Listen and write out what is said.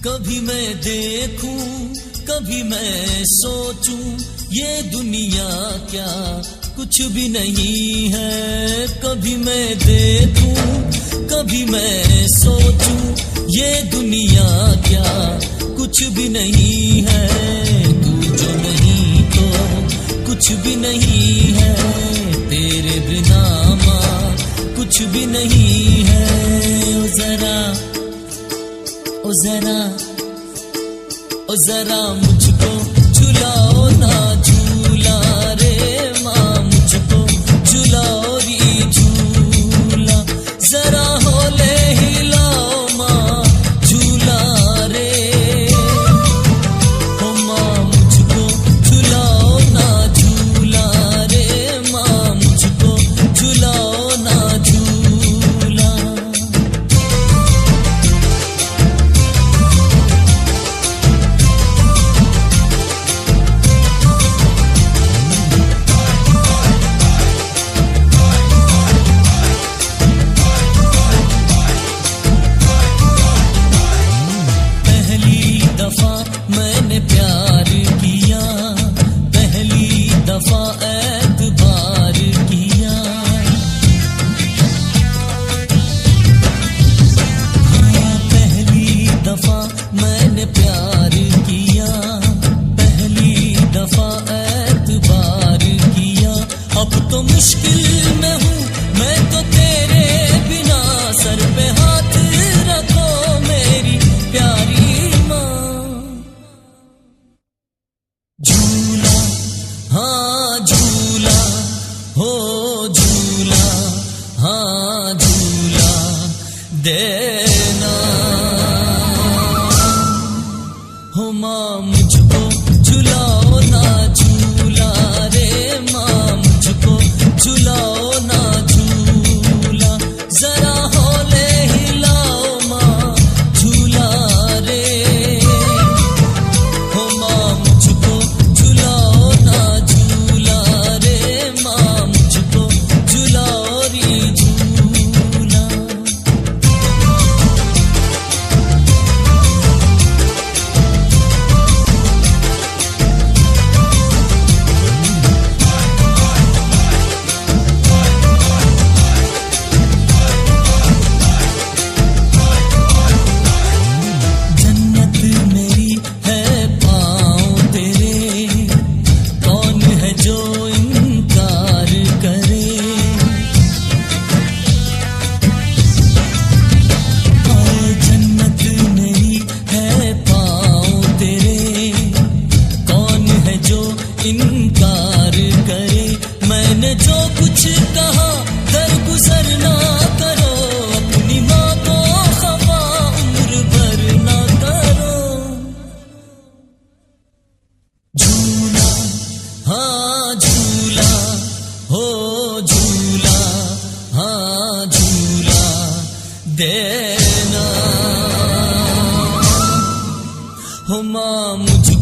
कभी मैं देखूं, कभी मैं सोचूं, ये दुनिया क्या कुछ भी नहीं है। कभी मैं देखूं, कभी मैं सोचूं, ये दुनिया क्या कुछ भी नहीं है। तू जो नहीं तो कुछ भी नहीं है, तेरे बिना माँ कुछ भी नहीं है। ओ जरा, ओ जरा, ओ जरा मुझको झुलाओ ना झूला रे माँ, मुझको झुलाओ री झूला। जरा होले हिलाओ माँ झूला रे, ओ माँ मुझको झुलाओ ना झूला रे माँ, मुझको झुलाओ ना झूला। मैंने प्यार किया, पहली दफा एतबार किया। हाँ, पहली दफा मैंने प्यार किया, पहली दफा एतबार किया। अब तो मुश्किल में हूँ मैं तो तेरे बिना, सर पे हाथ रखो मेरी प्यारी झूला। हाँ झूला, हो झूला, हाँ झूला देना। हो माँ मुझको झुलाओ ना झूला रे माँ, मुझको झुलाओ ना झूला। जरा होले हिलाओ माँ झूला रे, हो माँ मुझको झुलाओ ना झूला रे माँ, मुझको झुलाओ री झूला। जन्नत मेरी है पाँव तेरे, कौन है जो इनकार करे। और जन्नत मेरी है पाँव तेरे, कौन है जो इनकार करे। मैंने जो कुछ कहा दरगुजर ना करो, अपनी माँ को खफा उम्र भर ना करो। झूला, हाँ झूला, हो झूला, हाँ झूला देना। हो माँ मुझको